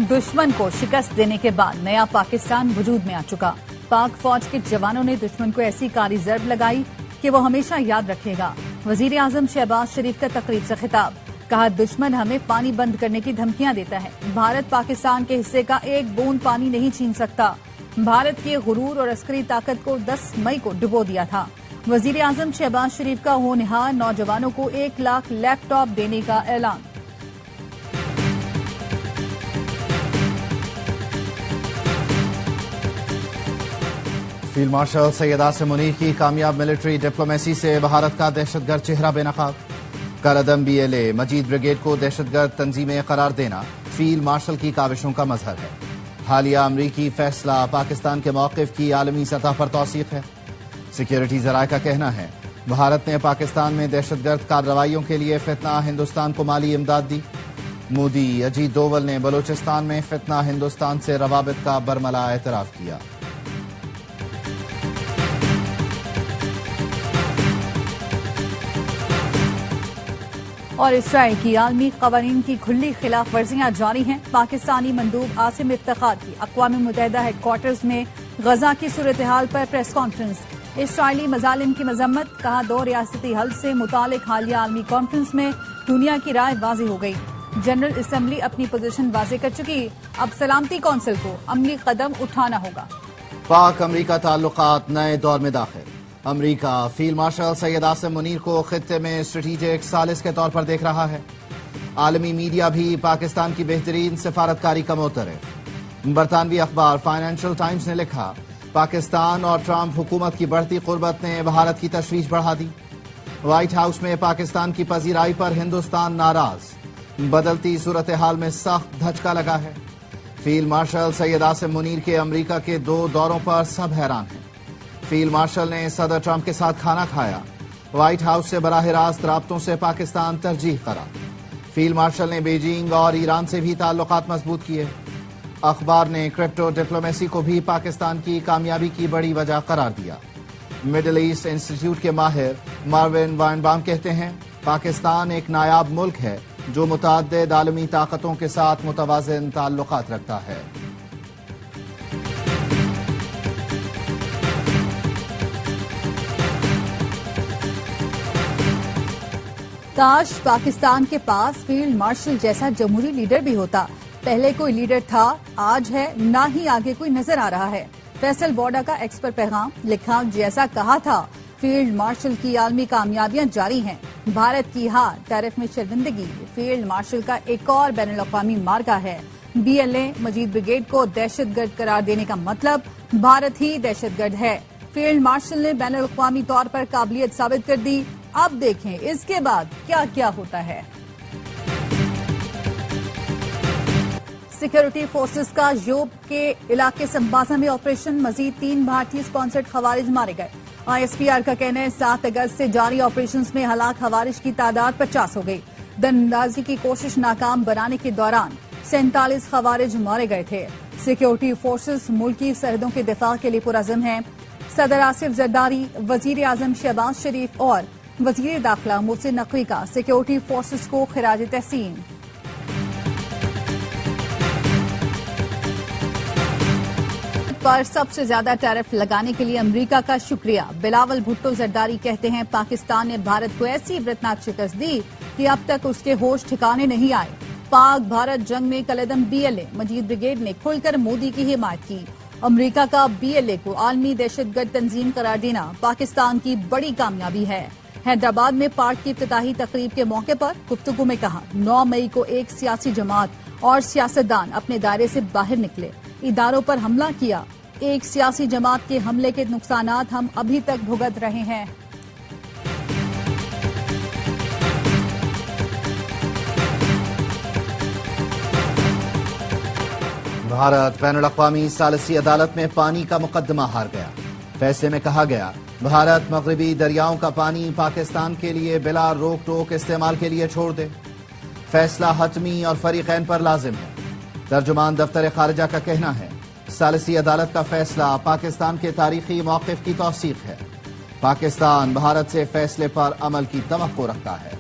दुश्मन को शिकस्त देने के बाद नया पाकिस्तान वजूद में आ चुका। पाक फौज के जवानों ने दुश्मन को ऐसी कारी ज़रब लगाई कि वो हमेशा याद रखेगा। वजीर आजम शहबाज शरीफ का तकरीब से खिताब, कहा दुश्मन हमें पानी बंद करने की धमकियां देता है, भारत पाकिस्तान के हिस्से का एक बूंद पानी नहीं छीन सकता। भारत के गुरूर और अस्करी ताकत को 10 मई को डुबो दिया था। वजीर आजम शहबाज शरीफ का होनहार नौजवानों को 1 लाख लैपटॉप देने का ऐलान। फील्ड मार्शल सैयद आसिम मुनीर की कामयाब मिलिट्री डिप्लोमेसी से भारत का दहशतगर्द चेहरा बेनकाब। कलअदम BLA मजीद ब्रिगेड को दहशतगर्द तंजीमें करार देना फील्ड मार्शल की काविशों का मजहर है। हालिया अमरीकी फैसला पाकिस्तान के मौक़िफ़ की आलमी सतह पर तौसीक़ है। सिक्योरिटी ज़राए का कहना है भारत ने पाकिस्तान में दहशतगर्द कार्रवाइयों के लिए फितना हिंदुस्तान को माली इमदाद दी। मोदी अजीत डोवल ने बलूचिस्तान में फितना हिंदुस्तान से रवाबित का बरमला एतराफ़ किया। और इसराइल की आलमी कवानीन की खुली खिलाफ वर्जियां जारी हैं। पाकिस्तानी मंदूब आसिम इफ्तिखार की अक़वाम मुत्तहिदा हेडक्वार्टर्स में गजा की सूरत हाल पर प्रेस कॉन्फ्रेंस। इसराइली मजालिम की मजम्मत, कहा 2 रियासती हल से मुतालिक हालिया आलमी कॉन्फ्रेंस में दुनिया की राय वाज़ेह हो गई। जनरल असम्बली अपनी पोजीशन वाज़ेह कर चुकी, अब सलामती कौंसिल को अमली कदम उठाना होगा। पाक अमरीका ताल्लुकात नए दौर में दाखिल। अमरीका फील्ड मार्शल सैयद आसिम मुनीर को खित्ते में स्ट्रेटेजिक सालिस के तौर पर देख रहा है। आलमी मीडिया भी पाकिस्तान की बेहतरीन सिफारतकारी का मोतरफ। बरतानवी अखबार फाइनेंशियल टाइम्स ने लिखा, पाकिस्तान और ट्रंप हुकूमत की बढ़ती कुर्बत ने भारत की तशवीश बढ़ा दी। व्हाइट हाउस में पाकिस्तान की पजीराई पर हिंदुस्तान नाराज। बदलती सूरत हाल में सख्त धचका लगा है। फील्ड मार्शल सैयद आसिम मुनीर के अमरीका के 2 दौरों पर सब हैरान हैं। फील्ड मार्शल ने सदर ट्रंप के साथ खाना खाया। व्हाइट हाउस से बराह रास्त राब्तों से पाकिस्तान तरजीह करा। फील्ड मार्शल ने बीजिंग और ईरान से भी ताल्लुकात मजबूत किए। अखबार ने क्रिप्टो डिप्लोमेसी को भी पाकिस्तान की कामयाबी की बड़ी वजह करार दिया। मिडल ईस्ट इंस्टीट्यूट के माहिर मार्विन वाइनबाम कहते हैं पाकिस्तान एक नायाब मुल्क है जो मुतअद्दिद आलमी ताकतों के साथ मुतवाज़िन ताल्लुकात रखता है। काश पाकिस्तान के पास फील्ड मार्शल जैसा जमहूरी लीडर भी होता। पहले कोई लीडर था, आज है, ना ही आगे कोई नजर आ रहा है। फैसल बॉर्डर का एक्स पर पैगाम लिखा, जैसा कहा था फील्ड मार्शल की आलमी कामयाबियां जारी हैं। भारत की हार, टैरिफ में शर्मिंदगी फील्ड मार्शल का एक और बैनुल अक़वामी मार्का है। BLA मजीद ब्रिगेड को दहशतगर्द करार देने का मतलब भारत ही दहशतगर्द है। फील्ड मार्शल ने बैनुल अक़वामी तौर पर काबिलियत साबित कर दी। अब देखें इसके बाद क्या क्या होता है। सिक्योरिटी फोर्सेस का योब के इलाके संबाजा में ऑपरेशन, मजीद 3 भारतीय स्पॉन्सर्ड खवारिज मारे गए। ISPR का कहना है 7 अगस्त से जारी ऑपरेशंस में हलाक खवारिज की तादाद 50 हो गई। दरअंदाजी की कोशिश नाकाम बनाने के दौरान 47 खवारिज मारे गए थे। सिक्योरिटी फोर्सेस मुल्की सरहदों के दिफा के लिए पुरअज़म हैं। सदर आसिफ जरदारी, वजीर आजम शहबाज शरीफ और वजीर दाखिला मोहसिन नकवी का सिक्योरिटी फोर्सेस को खिराज तहसीन। पर सबसे ज्यादा टैरिफ लगाने के लिए अमेरिका का शुक्रिया। बिलावल भुट्टो जरदारी कहते हैं पाकिस्तान ने भारत को ऐसी इबरतनाक शिकस्त दी कि अब तक उसके होश ठिकाने नहीं आए। पाक भारत जंग में कलअदम BLA मजीद ब्रिगेड ने खुलकर मोदी की हिमायत की। अमेरिका का BLA को आलमी दहशतगर्द तंजीम करार देना पाकिस्तान की बड़ी कामयाबी है। हैदराबाद में पार्क की इफ्तिताही तकरीब के मौके पर गुफ्तगू में कहा 9 मई को एक सियासी जमात और सियासतदान अपने दायरे से बाहर निकले, इदारों पर हमला किया। एक सियासी जमात के हमले के नुकसानात हम अभी तक भुगत रहे हैं। भारत बैनुल अक़वामी सालिसी अदालत में पानी का मुकदमा हार गया। फैसले में कहा गया भारत मगरबी दरियाओं का पानी पाकिस्तान के लिए बिला रोक टोक इस्तेमाल के लिए छोड़ दे। फैसला हतमी और फरीकैन पर लाजिम है। तर्जुमान दफ्तर खारिजा का कहना है सालिसी अदालत का फैसला पाकिस्तान के तारीखी मौक़िफ़ की तौसीक़ है। पाकिस्तान भारत से फैसले पर अमल की तवक्को रखता है।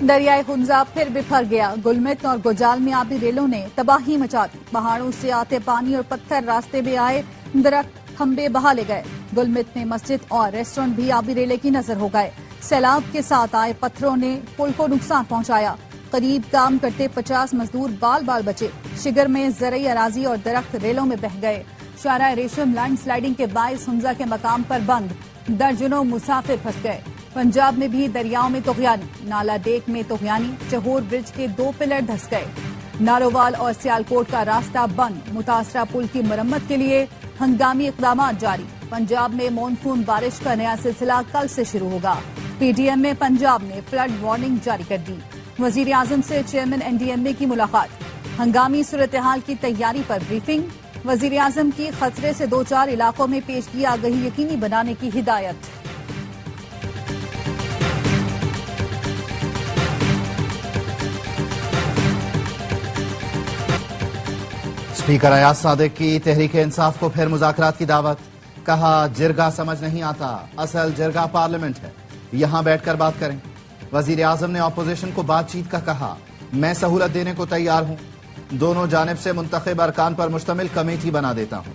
دریائے ہنزا پھر بکھر گیا، گلمت اور گجال میں آبی ریلوں نے تباہی مچا دی، پہاڑوں سے آتے پانی اور پتھر راستے میں آئے، درخت کھمبے بہا لے گئے، گلمت میں مسجد اور ریسٹورنٹ بھی آبی ریلے کی نظر ہو گئے، سیلاب کے ساتھ آئے پتھروں نے پل کو نقصان پہنچایا، قریب کام کرتے 50 مزدور بال بال بچے، شگر میں زرعی اراضی اور درخت ریلوں میں بہہ گئے، شارع ریشم لینڈ سلائیڈنگ کے باعث ہنزا کے مقام پر بند، درجنوں مسافر پھنس گئے، پنجاب میں بھی دریاؤں میں طغیانی، نالا ڈیک میں طغیانی، چہور برج کے 2 پلر دھس گئے، نارووال اور سیالکوٹ کا راستہ بند، متاثرہ پل کی مرمت کے لیے ہنگامی اقدامات جاری، پنجاب میں مانسون بارش کا نیا سلسلہ کل سے شروع ہوگا، پی ڈی ایم میں پنجاب نے فلڈ وارننگ جاری کر دی، وزیر اعظم سے چیئرمین این ڈی ایم اے کی ملاقات، ہنگامی صورتحال کی تیاری پر بریفنگ، وزیر اعظم کی خطرے سے 2-4 علاقوں میں پیشگی آگہی یقینی بنانے کی ہدایت۔ اسپیکر ایاز صادق کی تحریک انصاف کو پھر مذاکرات کی دعوت، کہا جرگہ سمجھ نہیں آتا، اصل جرگہ پارلیمنٹ ہے، یہاں بیٹھ کر بات کریں، وزیر اعظم نے اپوزیشن کو بات چیت کا کہا، میں سہولت دینے کو تیار ہوں، دونوں جانب سے منتخب ارکان پر مشتمل کمیٹی بنا دیتا ہوں،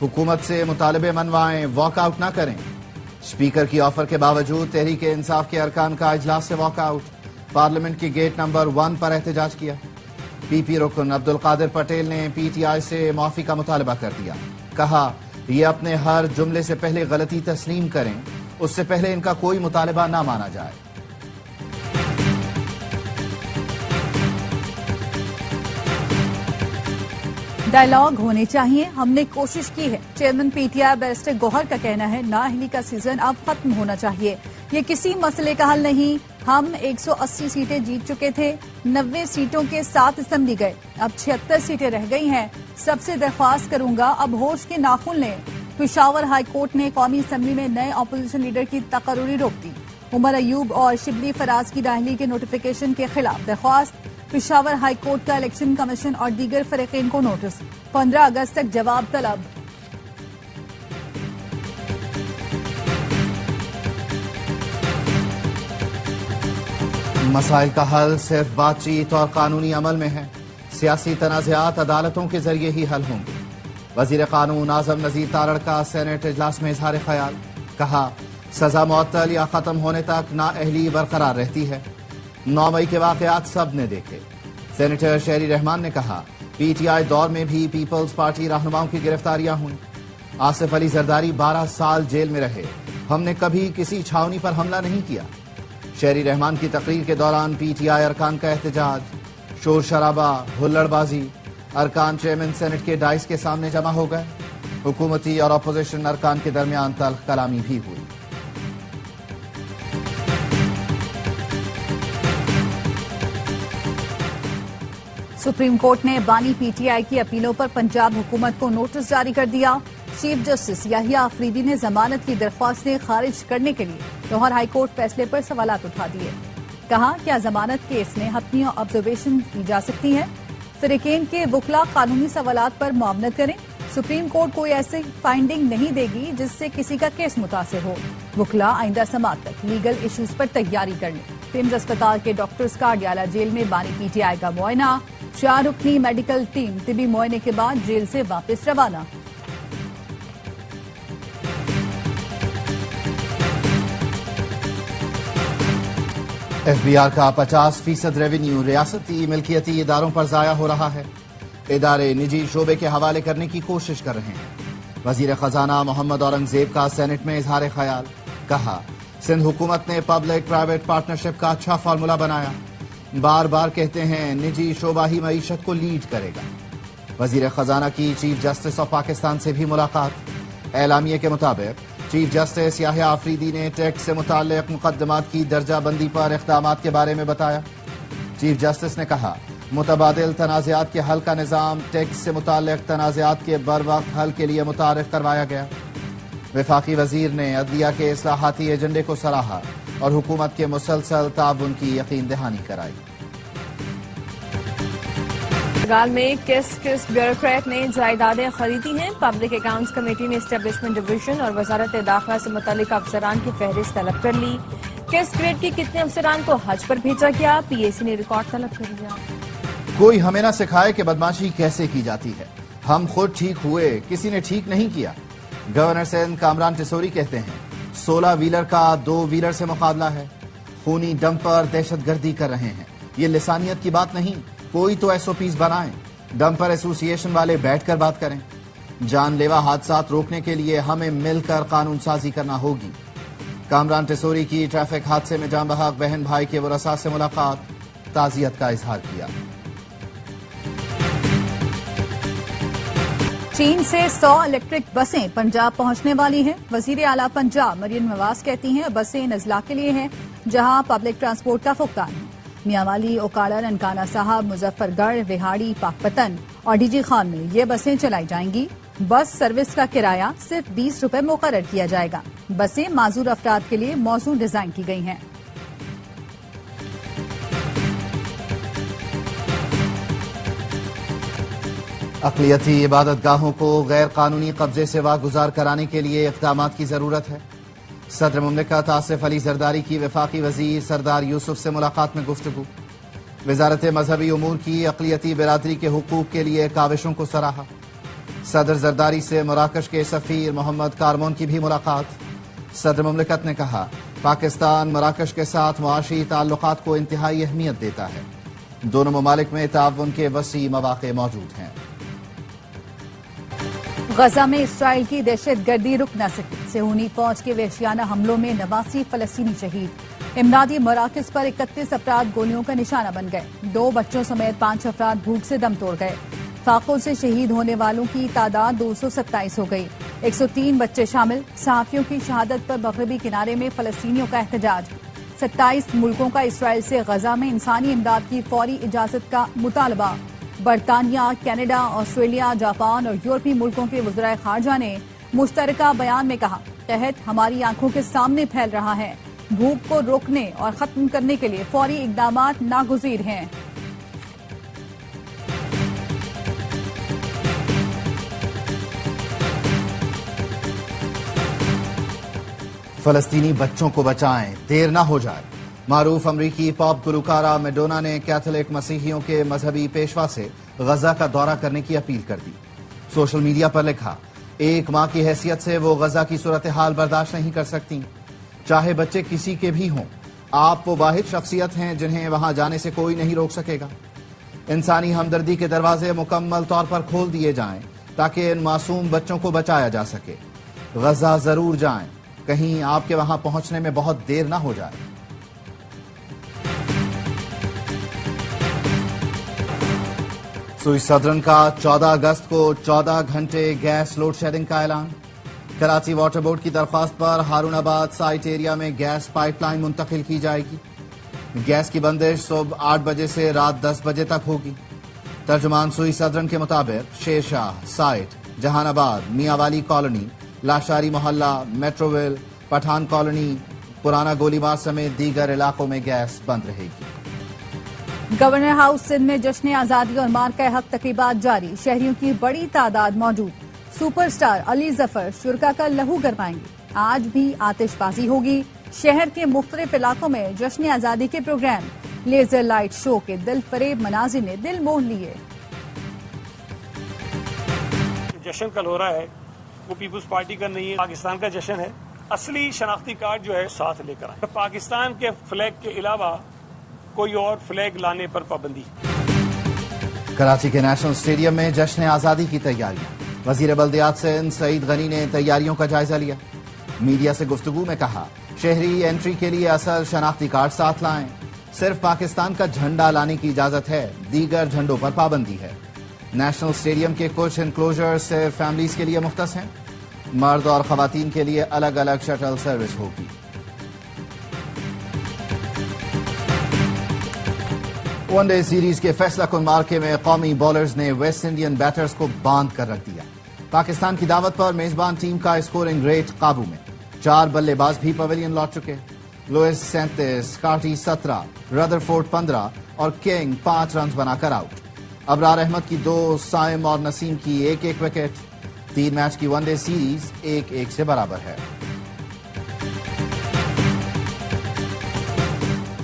حکومت سے مطالبے منوائیں، واک آؤٹ نہ کریں، اسپیکر کی آفر کے باوجود تحریک انصاف کے ارکان کا اجلاس سے واک آؤٹ، پارلیمنٹ کی گیٹ نمبر 1 پر احتجاج کیا، پی پی رکن عبدالقادر پٹیل نے پی ٹی آئی سے معافی کا مطالبہ کر دیا، کہا یہ اپنے ہر جملے سے پہلے غلطی تسلیم کریں، اس سے پہلے ان کا کوئی مطالبہ نہ مانا جائے۔ ڈائیلاگ ہونے چاہیے، ہم نے کوشش کی ہے، chairman P T I barrister Gohar کا کہنا ہے، نااہلی کا سیزن اب ختم ہونا چاہیے، یہ کسی مسئلے کا حل نہیں، ہم 180 سیٹیں جیت چکے تھے، 90 سیٹوں کے ساتھ اسمبلی گئے، اب 76 سیٹیں رہ گئی ہیں، سب سے درخواست کروں گا اب ہوش کے ناخن لیں۔ پشاور ہائی کورٹ نے قومی اسمبلی میں نئے اپوزیشن لیڈر کی تقرری روک دی، عمر ایوب اور شبلی فراز کی نااہلی کے نوٹیفیکیشن کے خلاف درخواست، پشاور ہائی کورٹ کا الیکشن کمیشن اور دیگر فریقین کو نوٹس، 15 اگست تک جواب طلب۔ مسائل کا حل صرف بات چیت اور قانونی عمل میں ہے، سیاسی تنازعات عدالتوں کے ذریعے ہی حل ہوں گے، وزیر قانون اعظم نذیر تارڑ کا سینیٹ اجلاس میں اظہار خیال، کہا سزا معطل یا ختم ہونے تک نااہلی برقرار رہتی ہے، 9 مئی کے واقعات سب نے دیکھے، سینیٹر شہری رحمان نے کہا پی ٹی آئی دور میں بھی پیپلز پارٹی رہنماؤں کی گرفتاریاں ہوئیں، آصف علی زرداری 12 سال جیل میں رہے، ہم نے کبھی کسی چھاونی پر حملہ نہیں کیا، شہری رحمان کی تقریر کے دوران پی ٹی آئی ارکان کا احتجاج، شور شرابہ، ہلڑ بازی، ارکان چیئرمین سینٹ کے ڈائس کے سامنے جمع ہو گئے، حکومتی اور اپوزیشن ارکان کے درمیان تلخ کلامی بھی ہوئی۔ سپریم کورٹ نے بانی پی ٹی آئی کی اپیلوں پر پنجاب حکومت کو نوٹس جاری کر دیا، چیف جسٹس یحییٰ آفریدی نے ضمانت کی درخواستیں خارج کرنے کے لیے لاہور ہائی کورٹ فیصلے پر سوالات اٹھا دیے، کہا کیا ضمانت کیس میں حتمی آبزرویشن کی جا سکتی ہے، فریقین کے وکلاء قانونی سوالات پر معاونت کریں، سپریم کورٹ کوئی ایسی فائنڈنگ نہیں دے گی جس سے کسی کا کیس متاثر ہو، وکلاء آئندہ سماعت تک لیگل ایشوز پر تیاری کر لیں، پیمز اسپتال کے ڈاکٹرز کا اڈیالہ جیل میں بانی پی ٹی آئی کا معائنہ، 4 رکنی میڈیکل ٹیم طبی معائنے کے بعد جیل سے واپس روانہ۔ ایف بی آر کا 50% ریونیو ریاستی ملکیتی اداروں پر ضائع ہو رہا ہے، ادارے نجی شعبے کے حوالے کرنے کی کوشش کر رہے ہیں، وزیر خزانہ محمد اورنگزیب کا سینٹ میں اظہار خیال، کہا سندھ حکومت نے پبلک پرائیویٹ پارٹنرشپ کا اچھا فارمولا بنایا، بار بار کہتے ہیں نجی شعبہ ہی معیشت کو لیڈ کرے گا، وزیر خزانہ کی چیف جسٹس آف پاکستان سے بھی ملاقات، اعلامیے کے مطابق چیف جسٹس یحییٰ آفریدی نے ٹیکس سے متعلق مقدمات کی درجہ بندی پر اقدامات کے بارے میں بتایا، چیف جسٹس نے کہا متبادل تنازعات کے حل کا نظام ٹیکس سے متعلق تنازعات کے بروقت حل کے لیے متعارف کروایا گیا، وفاقی وزیر نے عدلیہ کے اصلاحاتی ایجنڈے کو سراہا اور حکومت کے مسلسل تعاون کی یقین دہانی کرائی۔ بنگال میں کس بیوروکریٹ نے جائیدادیں خریدی ہیں، پبلک اکاؤنٹس کمیٹی نے اسٹیبلشمنٹ ڈویژن اور وزارت داخلہ سے متعلق افسران کی فہرست طلب کر لی، किस ग्रेड के कितने अफसरान को हज पर भेजा गया, पीएसी ने रिकॉर्ड तलब कर लिया। कोई हमें ना सिखाए कि बदमाशी कैसे की जाती है, हम खुद ठीक हुए, किसी ने ठीक नहीं किया। गवर्नर सिंध कामरान टिसोरी कहते हैं 16 व्हीलर का 2 व्हीलर से मुकाबला है, खूनी डंपर दहशतगर्दी कर रहे हैं। ये लिसानियत की बात नहीं, कोई तो एसओपीज बनाएं, डंपर एसोसिएशन वाले बैठकर बात करें। जानलेवा हादसात रोकने के लिए हमें मिलकर कानून साजी करना होगी। कामरान टिसोरी की ट्रैफिक हादसे में जान बहक बहन भाई के वरसा से मुलाकात, ताजियत का इजहार किया। चीन से 100 इलेक्ट्रिक बसें पंजाब पहुंचने वाली हैं। वजीर आला पंजाब मरियम नवाज कहती हैं बसें नजला के लिए हैं, जहां पब्लिक ट्रांसपोर्ट का फुकदान है। मियांवाली, ओकाड़ा, ननकाना साहब, मुजफ्फरगढ़, रिहाड़ी, पाकपतन और डीजी खान में ये बसें चलाई जाएंगी। बस सर्विस का किराया सिर्फ 20 रुपए मुकर्रर किया जाएगा। बसें माजूर अफराद के लिए मौजूद डिजाइन की गई हैं। अक़लियती इबादतगाहों को गैर कानूनी कब्जे से वागुजार कराने के लिए इक़दामात की जरूरत है। सदर मुमलिकत आसिफ अली जरदारी की वफाकी वजीर सरदार यूसुफ से मुलाकात में गुफ्तगू। वजारत मजहबी उमूर की अक़लियती बिरादरी के हुकूक के लिए काविशों को सराहा। सदर जरदारी से मराकश के सफ़ीर मोहम्मद कारमोन की भी मुलाकात। सदर मुमलिकत ने कहा पाकिस्तान मराकश के साथ मुआशी ताल्लुकात को इंतहाई अहमियत देता है, दोनों ममालिक में ताउन के वसी मौक़े मौजूद हैं। गजा में इसराइल की दहशतगर्दी रुक न सकी। सेहूनी फौज के वहशियाना हमलों में 89 फलस्तीनी शहीद। इमदादी मराकज पर 31 अफराद गोलियों का निशाना बन गए। 2 बच्चों समेत 5 अफराद भूख से दम तोड़ गए। फाकों से शहीद होने वालों की तादाद 227 हो गई। 103 बच्चे शामिल। सहाफियों की शहादत पर मगरबी किनारे में फलस्तीनियों का एहतजाज। 27 मुल्कों का इसराइल से गजा में इंसानी इमदाद की फौरी इजाजत का मुतालबा। बरतानिया, कनाडा, ऑस्ट्रेलिया, जापान और यूरोपीय मुल्कों के वज़राए ख़ारजा ने मुश्तरका बयान में कहा कहत हमारी आंखों के सामने फैल रहा है। भूख को रोकने और खत्म करने के लिए फौरी इक़दामात नागुज़ीर हैं। फलस्तीनी बच्चों को बचाएं, देर ना हो जाए। मारूफ अमरीकी पॉप गुलकारा मैडोना ने कैथोलिक मसीहियों के मजहबी पेशवा से गजा का दौरा करने की अपील कर दी। सोशल मीडिया पर लिखा एक मां की हैसियत से वो गजा की सूरत हाल बर्दाश्त नहीं कर सकती, चाहे बच्चे किसी के भी हों। आप वो वाहिद शख्सियत हैं जिन्हें वहां जाने से कोई नहीं रोक सकेगा। इंसानी हमदर्दी के दरवाजे मुकम्मल तौर पर खोल दिए जाएं ताकि इन मासूम बच्चों को बचाया जा सके। गजा जरूर जाएं, कहीं आपके वहां पहुंचने में बहुत देर ना हो जाए। सुइस सदरन का 14 अगस्त को 14 घंटे गैस लोड शेडिंग का ऐलान। कराची वाटर बोर्ड की दरख्वास्त पर हारूनाबाद साइट एरिया में गैस पाइपलाइन मुंतकिल की जाएगी। गैस की बंदिश सुबह 8 बजे से रात 10 बजे तक होगी। तर्जुमान सुइस सदरन के मुताबिक शेरशाह साइट, जहानाबाद, मियांवाली कॉलोनी, लाशारी मोहल्ला, मेट्रोविल, पठान कॉलोनी, पुराना गोलीबार समेत दीगर इलाकों में गैस बंद रहेगी। गवर्नर हाउस सिंध में जश्न आजादी और मार्का हक तकरीबात जारी। शहरियों की बड़ी तादाद मौजूद। सुपरस्टार अली जफर शुरका का लहू गरमाएंगे। आज भी आतिशबाजी होगी। शहर के मुख्तलिफ इलाकों में जश्न आजादी के प्रोग्राम, लेजर लाइट शो के दिल फरेब मनाजिर ने दिल मोह लिए। जश्न कल हो रहा है वो पीपुल्स पार्टी का नहीं है, पाकिस्तान का जश्न है। असली शनाख्ती कार्ड जो है साथ लेकर आए। पाकिस्तान के फ्लैग के अलावा कोई और फ्लैग लाने पर पाबंदी। कराची के नेशनल स्टेडियम में जश्न आजादी की तैयारियां। वजीर बल्दियात सिंध सईद गनी ने तैयारियों का जायजा लिया। मीडिया से गुफ्तगू में कहा शहरी एंट्री के लिए असल शनाख्ती कार्ड साथ लाएं। सिर्फ पाकिस्तान का झंडा लाने की इजाजत है, दीगर झंडों पर पाबंदी है। नेशनल स्टेडियम के कुछ इनक्लोजर सिर्फ फैमिलीज के लिए मुख्तस हैं। मर्द और खवातीन के लिए अलग अलग शटल सर्विस होगी। वनडे सीरीज के फैसला कुन मार्के में कौमी बॉलर्स ने वेस्ट इंडियन बैटर्स को बांध कर रख दिया। पाकिस्तान की दावत पर मेजबान टीम का स्कोरिंग रेट काबू में। 4 बल्लेबाज भी पवेलियन लौट चुके। लुइस 37, कार्टी 17, रदरफोर्ड 15 और किंग 5 रन बनाकर आउट। अबरार अहमद की 2, साइम और नसीम की 1-1 विकेट। 3 मैच की वनडे सीरीज 1-1 से बराबर है।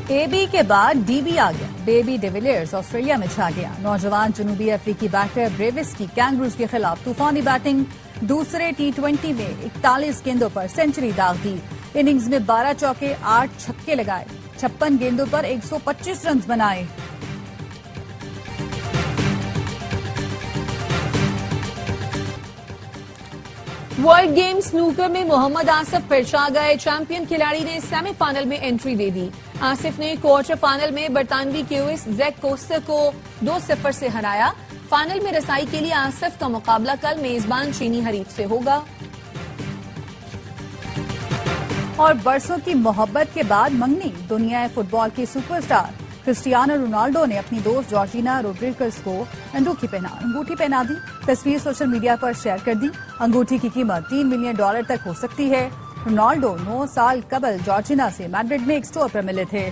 اے بی کے بعد ڈی بی آ گیا. بیبی ڈیویلیئرز آسٹریلیا میں چھا گیا. نوجوان جنوبی افریقی بیٹر بریوس کی کینگروز کے خلاف طوفانی بیٹنگ. دوسرے T20 میں 41 گیندوں پر سنچری داغ دی. اننگز میں 12 چوکے 8 چھکے لگائے. 56 گیندوں پر 125 رنز بنائے. ورلڈ گیم سنوکر میں محمد آصف پھر چھا گئے. چیمپئن کھلاڑی نے سیمی فائنل میں انٹری دے دی. آصف نے کوارٹر فائنل میں برطانوی کیوس زیک کوسٹر کو 2-0 سے ہرایا. فائنل میں رسائی کے لیے آصف کا مقابلہ کل میزبان چینی حریف سے ہوگا. اور برسوں کی محبت کے بعد منگنی. دنیا فٹ بال کے سپر سٹار کرسٹیانو رونالڈو نے اپنی دوست جارجینا روڈریگز کو انگوٹھی پہنا دی. تصویر سوشل میڈیا پر شیئر کر دی. انگوٹھی کی قیمت $3 ملین تک ہو سکتی ہے. رونالڈو 9 سال قبل جارجینا سے میڈرڈ میں ایک اسٹور پر ملے تھے.